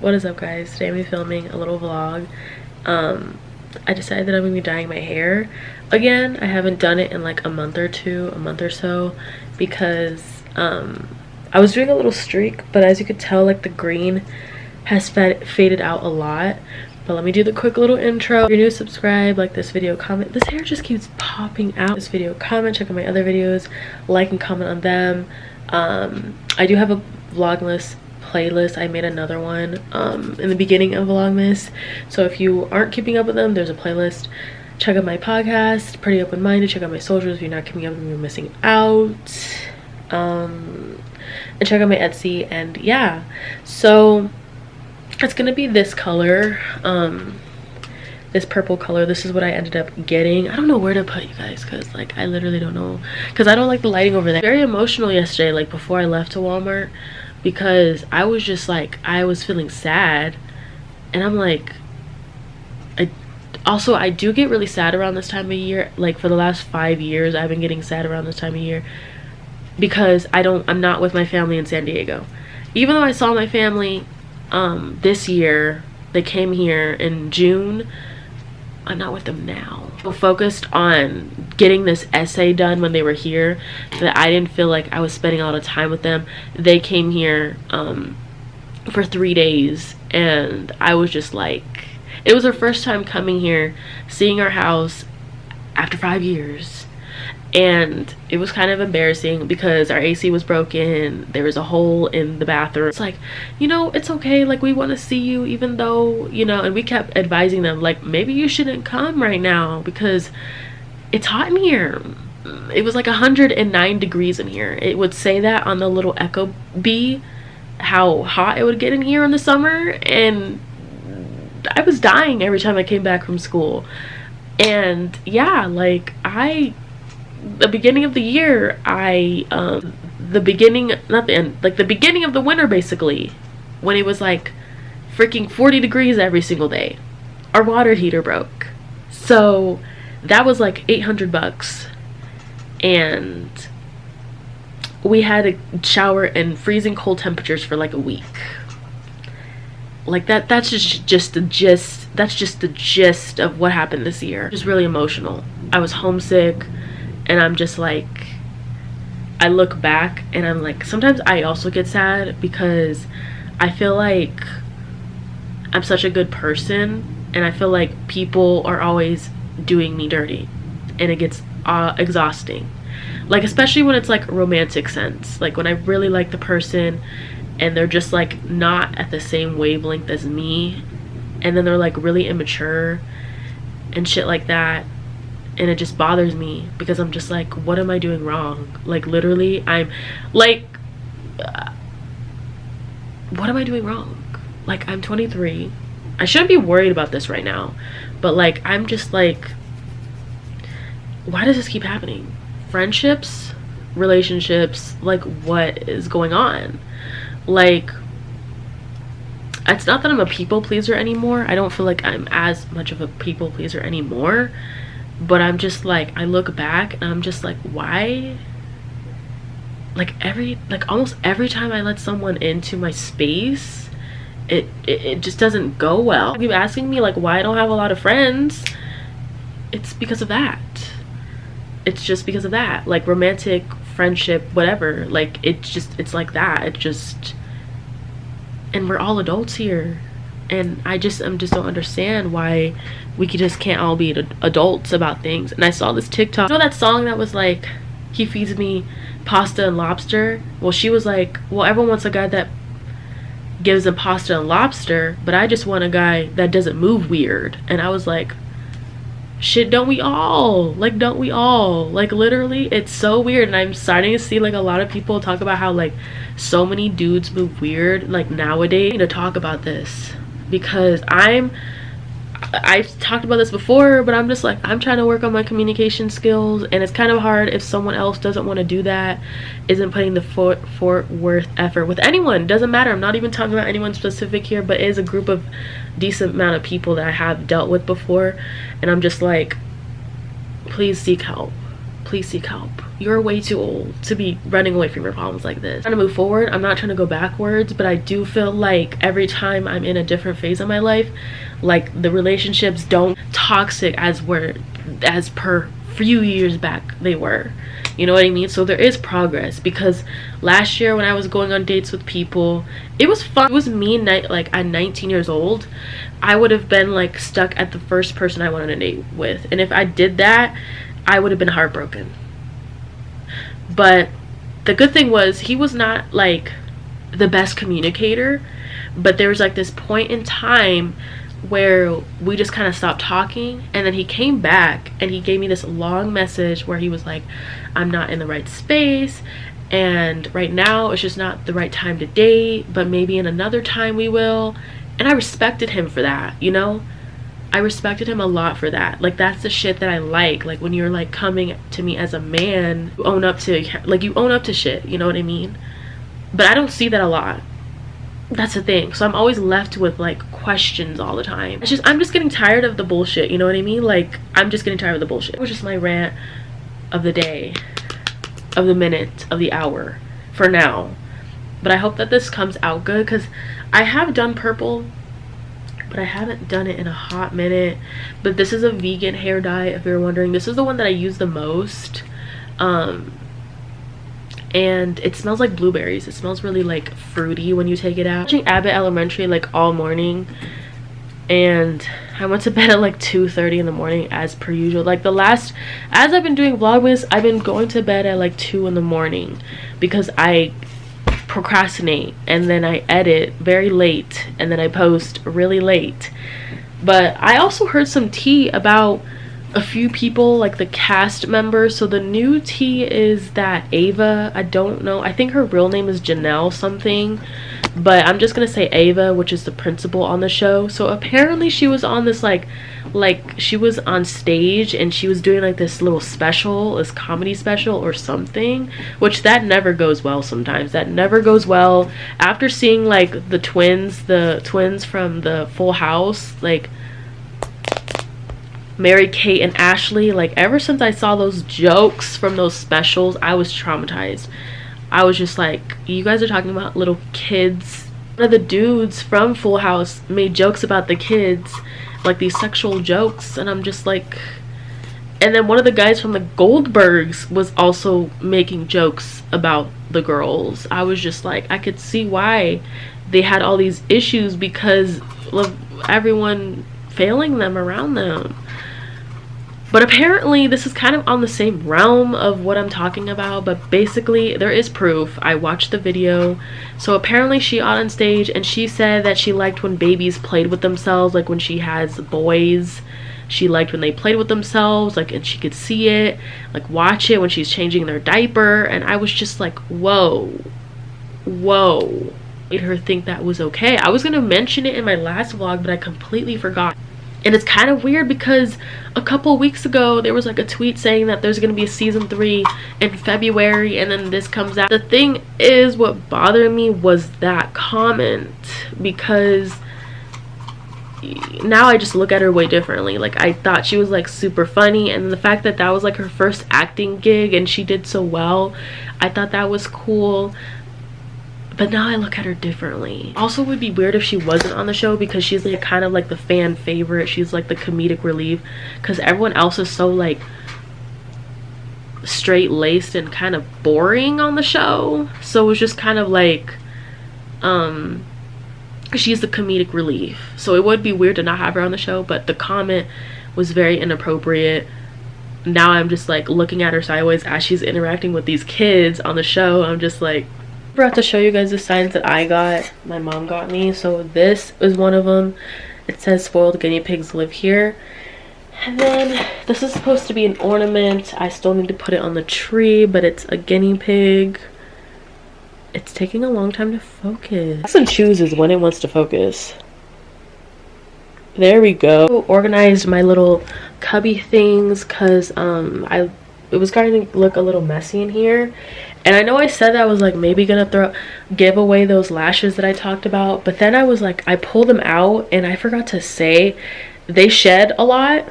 What is up, guys? Today I'm filming a little vlog. I decided that I'm gonna be dyeing my hair again. I haven't done it in like a month or so, because I was doing a little streak, but as you could tell, like the green has faded out a lot. But let me do the quick little intro. If you're new, subscribe, like this video, comment. This hair just keeps popping out. This video, comment, check out my other videos, like and comment on them. I do have a Vlogmas playlist. I made another one in the beginning of Vlogmas, so if you aren't keeping up with them, there's a playlist. Check out my podcast, Pretty Open-Minded. Check out my socials if you're not keeping up with me, you're missing out. And check out my Etsy. And yeah, so it's gonna be this color, this purple color. This is what I ended up getting. I don't know where to put you guys, because like I literally don't know, because I don't like the lighting over there. Very emotional yesterday, like before I left to Walmart, because I was just like, I was feeling sad, and I'm like, I do get really sad around this time of year. Like for the last 5 years I've been getting sad around this time of year, because I'm not with my family in San Diego. Even though I saw my family this year, they came here in June, I'm not with them now. So focused on getting this essay done when they were here, that I didn't feel like I was spending a lot of time with them. They came here for 3 days, and I was just like, it was their first time coming here, seeing our house after 5 years. And it was kind of embarrassing because our AC was broken. There was a hole in the bathroom. It's like, you know, it's okay. Like, we want to see you, even though, you know, and we kept advising them, like, maybe you shouldn't come right now because it's hot in here. It was like 109 degrees in here. It would say that on the little Echo Bee, how hot it would get in here in the summer. And I was dying every time I came back from school. And yeah, like the beginning of the year, the beginning, not the end, like the beginning of the winter basically, when it was like freaking 40 degrees every single day, our water heater broke. So that was like $800, and we had to shower in freezing cold temperatures for like a week. Like that's just the gist of what happened this year. It was really emotional. I was homesick. And I'm just like, I look back and I'm like, sometimes I also get sad because I feel like I'm such a good person, and I feel like people are always doing me dirty, and it gets exhausting. Like, especially when it's like romantic sense, like when I really like the person and they're just like not at the same wavelength as me, and then they're like really immature and shit like that. And it just bothers me because I'm just like, what am I doing wrong? Like, literally, I'm like, what am I doing wrong? Like, I'm 23. I shouldn't be worried about this right now. But like, I'm just like, why does this keep happening? Friendships, relationships, like, what is going on? Like, it's not that I'm a people pleaser anymore. I don't feel like I'm as much of a people pleaser anymore. But I'm just like, I look back and I'm just like, why? Like almost every time I let someone into my space, it just doesn't go well. People asking me like why I don't have a lot of friends. It's because of that. It's just because of that. Like, romantic, friendship, whatever. Like, it's like that. It just, and we're all adults here. And I just don't understand why we just can't all be adults about things. And I saw this TikTok. You know that song that was like, he feeds me pasta and lobster? Well, she was like, well, everyone wants a guy that gives them pasta and lobster, but I just want a guy that doesn't move weird. And I was like, shit, don't we all? Like, don't we all? Like, literally, it's so weird. And I'm starting to see like a lot of people talk about how like so many dudes move weird like nowadays. I need to talk about this, because I've talked about this before, but I'm just like, I'm trying to work on my communication skills, and it's kind of hard if someone else doesn't want to do that, isn't putting the Fort Worth effort with anyone. Doesn't matter. I'm not even talking about anyone specific here, but it is a group of decent amount of people that I have dealt with before, and I'm just like, please seek help. Please seek help. you're way too old to be running away from your problems like this. I'm trying to move forward. I'm not trying to go backwards, but I do feel like every time I'm in a different phase of my life, like the relationships don't toxic as per few years back they were. You know what I mean? So there is progress, because last year when I was going on dates with people, it was fun. It was me, like at 19 years old, I would have been like stuck at the first person I went on a date with, and if I did that, I would have been heartbroken. But the good thing was, he was not like the best communicator, but there was like this point in time where we just kind of stopped talking, and then he came back and he gave me this long message where he was like, I'm not in the right space, and right now it's just not the right time to date, but maybe in another time we will. And I respected him for that, you know? I respected him a lot for that. Like, that's the shit that I like when you're like coming to me as a man, you own up to shit, you know what I mean? But I don't see that a lot. That's the thing. So I'm always left with like questions all the time. I'm just getting tired of the bullshit, you know what I mean? Like, I'm just getting tired of the bullshit. It was just my rant of the day, of the minute, of the hour for now. But I hope that this comes out good, because I have done purple, but I haven't done it in a hot minute. But this is a vegan hair dye, if you're wondering. This is the one that I use the most. And it smells like blueberries. It smells really like fruity when you take it out. Watching Abbott Elementary like all morning, and I went to bed at like 2:30 in the morning as per usual. Like as I've been doing Vlogmas, I've been going to bed at like 2 in the morning because I procrastinate, and then I edit very late, and then I post really late. But I also heard some tea about a few people, like the cast members. So the new tea is that Ava, I don't know, I think her real name is Janelle something, but I'm just gonna say Ava, which is the principal on the show. So apparently she was on this like she was on stage and she was doing like this little special, this comedy special or something, which that never goes well. Sometimes that never goes well. After seeing like the twins from the Full House, like Mary Kate and Ashley, like ever since I saw those jokes from those specials, I was traumatized. I was just like, you guys are talking about little kids. One of the dudes from Full House made jokes about the kids, like these sexual jokes, and I'm just like, and then one of the guys from the Goldbergs was also making jokes about the girls. I was just like, I could see why they had all these issues, because of everyone failing them around them. But apparently this is kind of on the same realm of what I'm talking about, but basically there is proof. I watched the video. So apparently she got on stage and she said that she liked when babies played with themselves, like when she has boys. She liked when they played with themselves, like, and she could see it, like watch it when she's changing their diaper. And I was just like, whoa. Made her think that was okay. I was gonna mention it in my last vlog, but I completely forgot. And it's kind of weird because a couple weeks ago there was like a tweet saying that there's gonna be a season 3 in February, and then this comes out. The thing is, what bothered me was that comment, because now I just look at her way differently. Like, I thought she was like super funny, and the fact that that was like her first acting gig and she did so well, I thought that was cool. But now I look at her differently. Also, it would be weird if she wasn't on the show, because she's like kind of like the fan favorite. She's like the comedic relief, because everyone else is so like straight-laced and kind of boring on the show. So it was just kind of like she's the comedic relief. So it would be weird to not have her on the show, but the comment was very inappropriate. Now I'm just like looking at her sideways as she's interacting with these kids on the show. I'm just like, I forgot to show you guys the signs that I got, my mom got me. So this is one of them. It says spoiled guinea pigs live here. And then this is supposed to be an ornament. I still need to put it on the tree, but it's a guinea pig. It's taking a long time to focus. It chooses when it wants to focus. There we go. Organized my little cubby things, because it was starting to look a little messy in here. And I know I said that I was like maybe gonna give away those lashes that I talked about, but then I was like, I pulled them out and I forgot to say they shed a lot.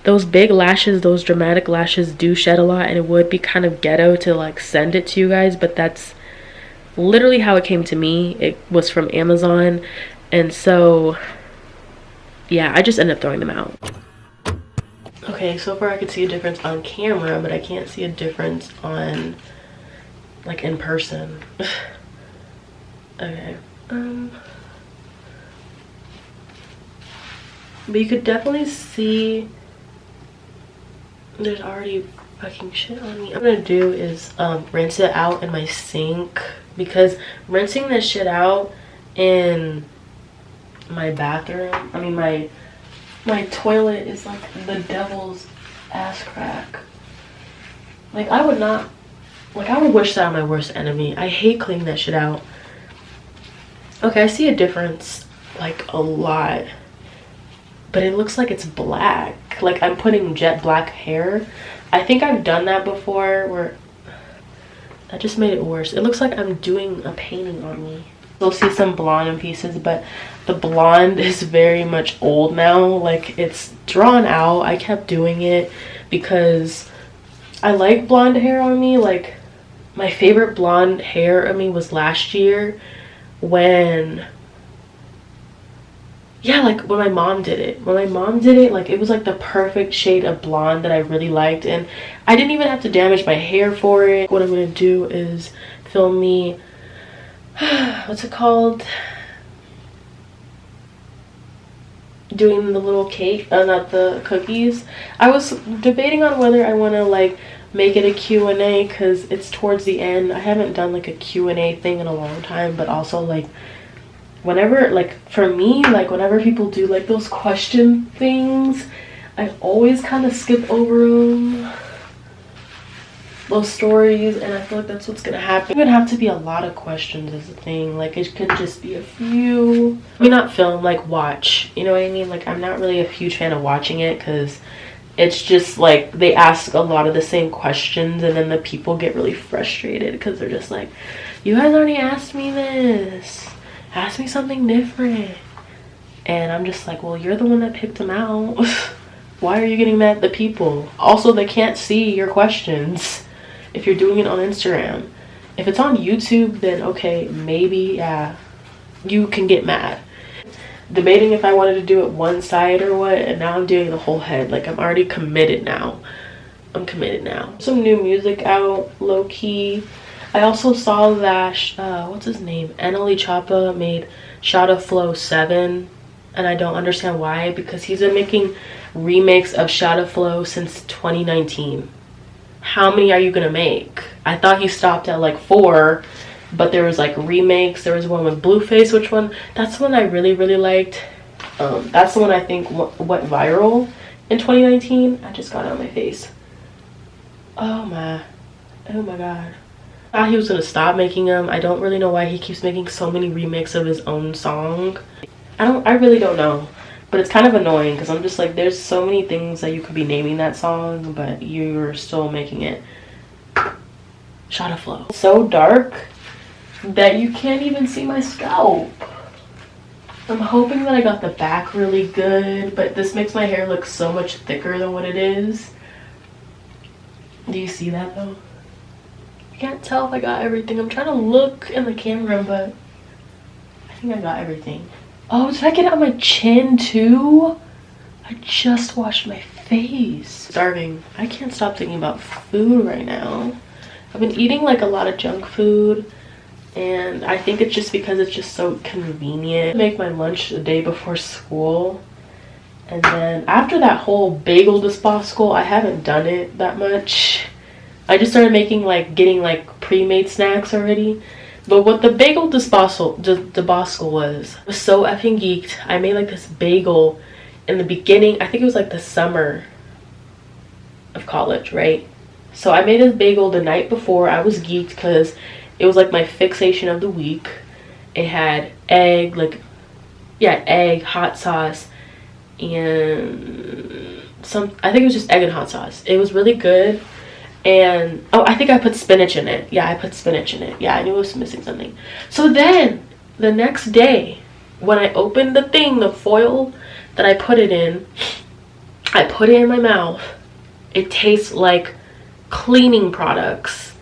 those big lashes, those dramatic lashes do shed a lot, and it would be kind of ghetto to like send it to you guys, but that's literally how it came to me. It was from Amazon, and so yeah, I just ended up throwing them out. Okay, so far I could see a difference on camera, but I can't see a difference on like in person. Okay, but you could definitely see there's already fucking shit on me. What I'm gonna do is rinse it out in my sink, because rinsing this shit out in my bathroom, I mean my toilet, is like the devil's ass crack. Like I would not, like I would wish that on my worst enemy. I hate cleaning that shit out. Okay, I see a difference, like a lot, but it looks like it's black. Like I'm putting jet black hair. I think I've done that before, where that just made it worse. It looks like I'm doing a painting on me. You'll see some blonde in pieces, but the blonde is very much old now. Like it's drawn out. I kept doing it because I like blonde hair on me. Like my favorite blonde hair on me was last year when, yeah, like when my mom did it. When my mom did it, like it was like the perfect shade of blonde that I really liked, and I didn't even have to damage my hair for it. What I'm gonna do is film me, what's it called? Doing the little cake, not the cookies. I was debating on whether I want to like make it a Q&A, because it's towards the end. I haven't done like a Q&A thing in a long time, but also like whenever, like for me, like whenever people do like those question things, I always kind of skip over them, those stories, and I feel like that's what's gonna happen. It would have to be a lot of questions as a thing. Like it could just be a few. I mean, not film, like watch, you know what I mean? Like I'm not really a huge fan of watching it, because it's just like they ask a lot of the same questions, and then the people get really frustrated because they're just like, you guys already asked me this, ask me something different. And I'm just like, well, you're the one that picked them out. Why are you getting mad at the people? Also, they can't see your questions if you're doing it on Instagram. If it's on YouTube, then okay, maybe, yeah, you can get mad. Debating if I wanted to do it one side or what, and now I'm doing the whole head. Like I'm already committed now. I'm committed now. Some new music out, low-key. I also saw that what's his name, Annalie Choppa made Shot of Flow 7, and I don't understand why, because he's been making remakes of Shot of Flow since 2019. How many are you gonna make? I thought he stopped at like 4, but there was like remakes. There was one with Blueface. Which one? That's the one I really liked. That's the one I think went viral in 2019. I just got it on my face. Oh my god. I thought he was gonna stop making them. I don't really know why he keeps making so many remakes of his own song. I really don't know, but it's kind of annoying, because I'm just like, there's so many things that you could be naming that song, but you're still making it Shot of Flow. So dark that you can't even see my scalp. I'm hoping that I got the back really good, but this makes my hair look so much thicker than what it is. Do you see that though? I can't tell if I got everything. I'm trying to look in the camera, but I think I got everything. Oh, did I get it on my chin too? I just washed my face. Starving. I can't stop thinking about food right now. I've been eating like a lot of junk food, and I think it's just because it's just so convenient. I make my lunch the day before school, and then after that whole bagel debacle, I haven't done it that much. I just started making like, getting like pre-made snacks already. But what the bagel debacle was so effing geeked. I made like this bagel in the beginning. I think it was like the summer of college, right? So I made this bagel the night before. I was geeked because it was like my fixation of the week. It had egg, like, yeah, egg, hot sauce, and I think it was just egg and hot sauce. It was really good. And oh, I think I put spinach in it. Yeah, I put spinach in it. Yeah, I knew it was missing something. So then the next day when I opened the thing, the foil that I put it in, I put it in my mouth. It tastes like cleaning products,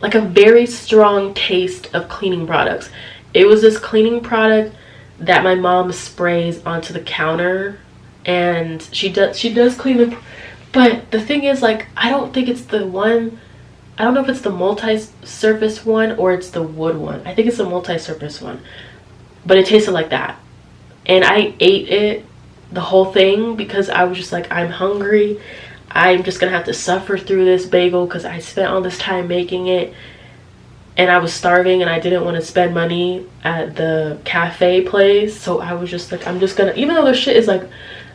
like a very strong taste of cleaning products. It was this cleaning product that my mom sprays onto the counter, and she does clean the, but the thing is, like, I don't think it's the one. I don't know if it's the multi-surface one or it's the wood one. I think it's the multi-surface one, but it tasted like that. And I ate it, the whole thing, because I was just like, I'm hungry. I'm just gonna have to suffer through this bagel because I spent all this time making it, and I was starving and I didn't want to spend money at the cafe place. So I was just like, I'm just gonna, even though their shit is like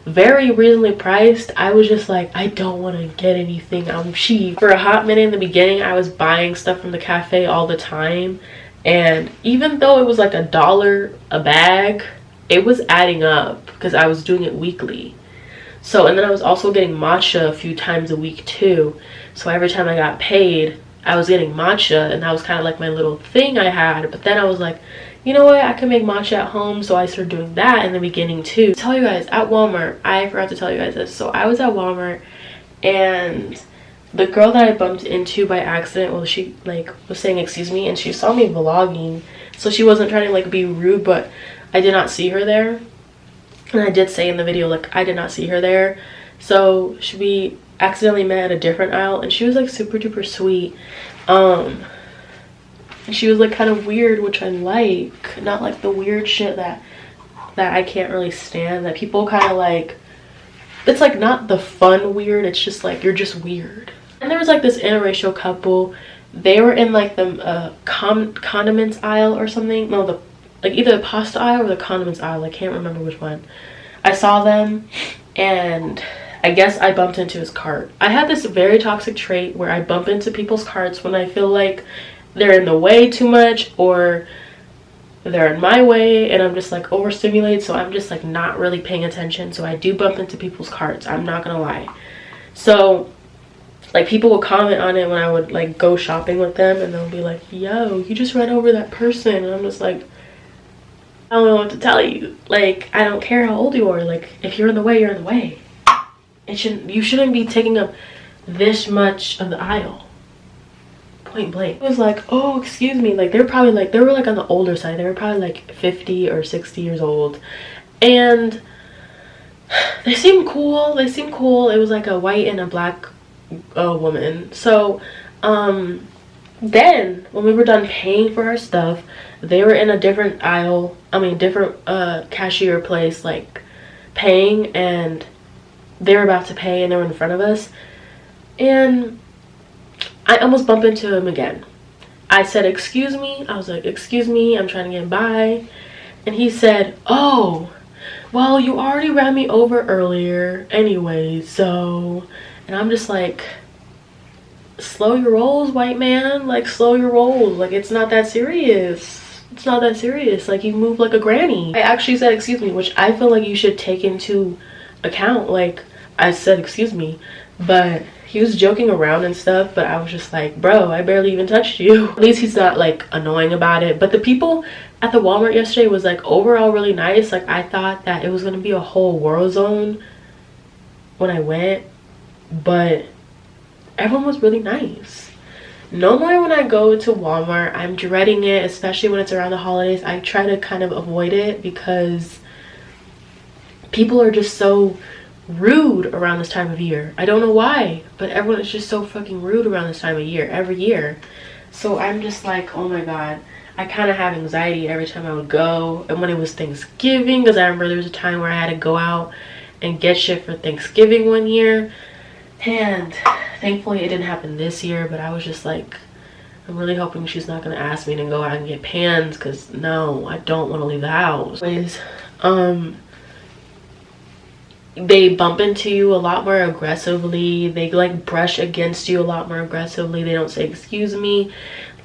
very reasonably priced, I was just like, I don't want to get anything. I'm cheap. For a hot minute in the beginning, I was buying stuff from the cafe all the time, and even though it was like $1 a bag, it was adding up because I was doing it weekly. So, and then I was also getting matcha a few times a week too. So every time I got paid, I was getting matcha, and that was kind of like my little thing I had. But then I was like, you know what, I can make matcha at home. So I started doing that in the beginning too. To tell you guys, at Walmart, I forgot to tell you guys this. So I was at Walmart, and the girl that I bumped into by accident, well, she like was saying excuse me, and she saw me vlogging. So she wasn't trying to like be rude, but I did not see her there. And I did say in the video, like, I did not see her there. So we accidentally met at a different aisle, and she was like super duper sweet. And she was like kind of weird, which I like. Not like the weird shit that I can't really stand, that people kind of like. It's like not the fun weird, it's just like you're just weird. And there was like this interracial couple. They were in like the condiments aisle or something. No, the like either the pasta aisle or the condiments aisle. I can't remember which one. I saw them, and I guess I bumped into his cart. I have this very toxic trait where I bump into people's carts when I feel like they're in the way too much, or they're in my way, and I'm just like overstimulated, so I'm just like not really paying attention. So I do bump into people's carts, I'm not gonna lie. So like people will comment on it when I would like go shopping with them, and they'll be like, yo, you just ran over that person. And I'm just like, I don't know what to tell you. Like, I don't care how old you are. Like, if you're in the way, you're in the way. You shouldn't be taking up this much of the aisle. Point blank. It was like, oh, excuse me. Like, they were like on the older side. They were probably like 50 or 60 years old. And they seemed cool. They seemed cool. It was like a white and a black woman. So, then when we were done paying for our stuff, they were in a different aisle, different cashier place, like paying, and they were about to pay, and they were in front of us, and I almost bumped into him again. I said, excuse me. I was like, excuse me, I'm trying to get by. And he said, oh, well, you already ran me over earlier anyway, so. And I'm just like, slow your rolls, white man. Like, slow your rolls. Like, it's not that serious. It's not that serious. Like, you move like a granny. I actually said excuse me, which I feel like you should take into account. Like, I said excuse me, but he was joking around and stuff, but I was just like, bro, I barely even touched you. At least he's not like annoying about it. But the people at the Walmart yesterday was like overall really nice. Like, I thought that it was gonna be a whole war zone when I went, but everyone was really nice. Normally when I go to Walmart, I'm dreading it, especially when it's around the holidays. I try to kind of avoid it because people are just so rude around this time of year. I don't know why, but everyone is just so fucking rude around this time of year, every year. So I'm just like, oh my god. I kind of have anxiety every time I would go. And when it was Thanksgiving, because I remember there was a time where I had to go out and get shit for Thanksgiving one year. And thankfully it didn't happen this year, but I was just like, I'm really hoping she's not gonna ask me to go out and get pans, because no, I don't want to leave the house. Anyways, they bump into you a lot more aggressively. They like brush against you a lot more aggressively. They don't say excuse me.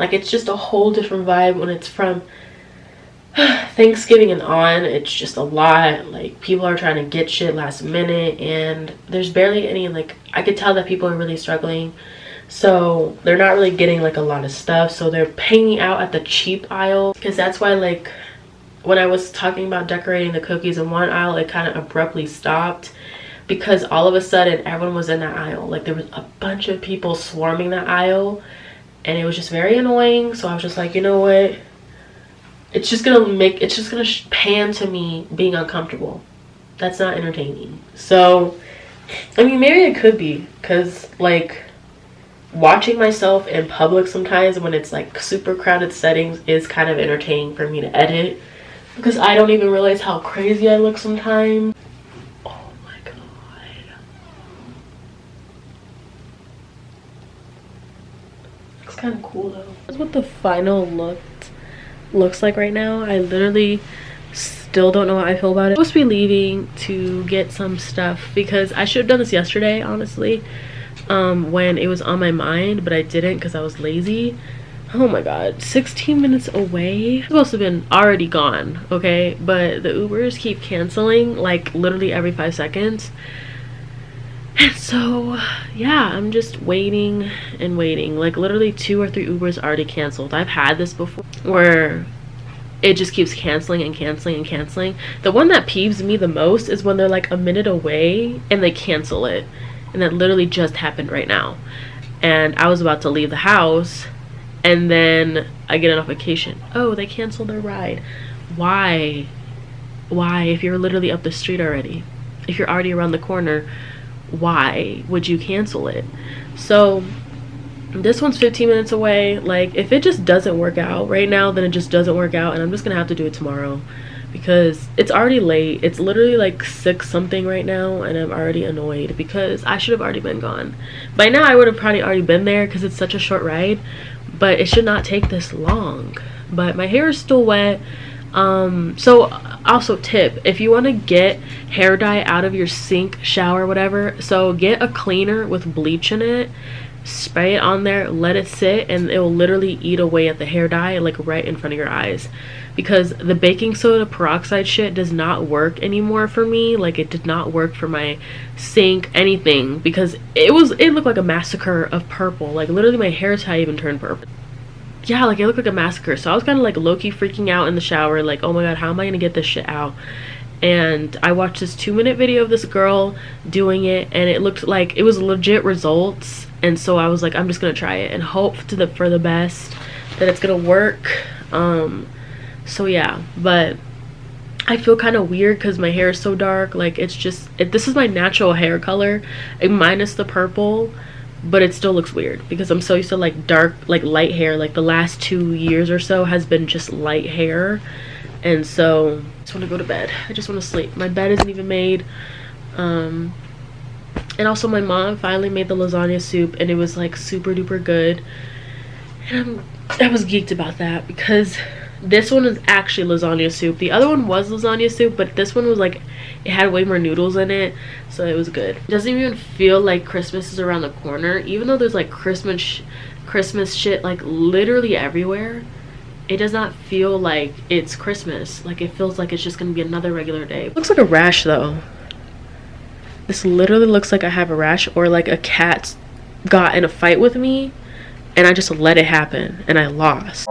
Like, it's just a whole different vibe when it's from Thanksgiving and on. It's just a lot. Like, people are trying to get shit last minute, and there's barely any, like, I could tell that people are really struggling, so they're not really getting like a lot of stuff. So they're paying out at the cheap aisle, because that's why, like, when I was talking about decorating the cookies in one aisle, it kind of abruptly stopped because all of a sudden everyone was in that aisle. Like there was a bunch of people swarming that aisle, and it was just very annoying. So I was just like, you know what, it's just gonna pan to me being uncomfortable. That's not entertaining. So I mean, maybe it could be, because like watching myself in public sometimes when it's like super crowded settings is kind of entertaining for me to edit, because I don't even realize how crazy I look sometimes. Oh my god. Looks kind of cool though. That's what the final look looks like right now. I literally still don't know how I feel about it. I'm supposed to be leaving to get some stuff, because I should have done this yesterday, honestly, when it was on my mind, but I didn't because I was lazy. Oh my god, 16 minutes away. I'm supposed to have been already gone, okay? But the Ubers keep canceling like literally every 5 seconds. And so yeah, I'm just waiting and waiting. Like literally 2 or 3 Ubers already canceled. I've had this before where it just keeps canceling and canceling and canceling. The one that peeves me the most is when they're like a minute away and they cancel it. And that literally just happened right now. And I was about to leave the house, and then I get a notification. Oh, they canceled their ride. Why? Why? If you're literally up the street already, if you're already around the corner, why would you cancel it? So this one's 15 minutes away. Like if it just doesn't work out right now, then it just doesn't work out, and I'm just gonna have to do it tomorrow, because it's already late. It's literally like 6 something right now, and I'm already annoyed because I should have already been gone by now. I would have probably already been there because it's such a short ride, but it should not take this long. But my hair is still wet. So also tip, if you want to get hair dye out of your sink, shower, whatever, so get a cleaner with bleach in it, spray it on there, let it sit, and it will literally eat away at the hair dye like right in front of your eyes, because the baking soda peroxide shit does not work anymore for me. Like it did not work for my sink, anything, because it looked like a massacre of purple. Like literally my hair tie even turned purple. Yeah, like it looked like a massacre. So I was kind of like low-key freaking out in the shower, like, oh my god, how am I gonna get this shit out? And I watched this 2-minute video of this girl doing it, and it looked like it was legit results. And so I was like, I'm just gonna try it and hope for the best that it's gonna work. So yeah, but I feel kind of weird because my hair is so dark. Like it's just this is my natural hair color, minus the purple, but it still looks weird because I'm so used to like dark, like light hair. Like the last 2 years or so has been just light hair, and so I just want to go to bed. I just want to sleep. My bed isn't even made. And also my mom finally made the lasagna soup, and it was like super duper good, and I was geeked about that because this one is actually lasagna soup. The other one was lasagna soup, but this one was like, it had way more noodles in it, so it was good. It doesn't even feel like Christmas is around the corner, even though there's like Christmas shit like literally everywhere. It does not feel like it's Christmas. Like it feels like it's just gonna be another regular day. It looks like a rash though. This literally looks like I have a rash, or like a cat got in a fight with me and I just let it happen and I lost.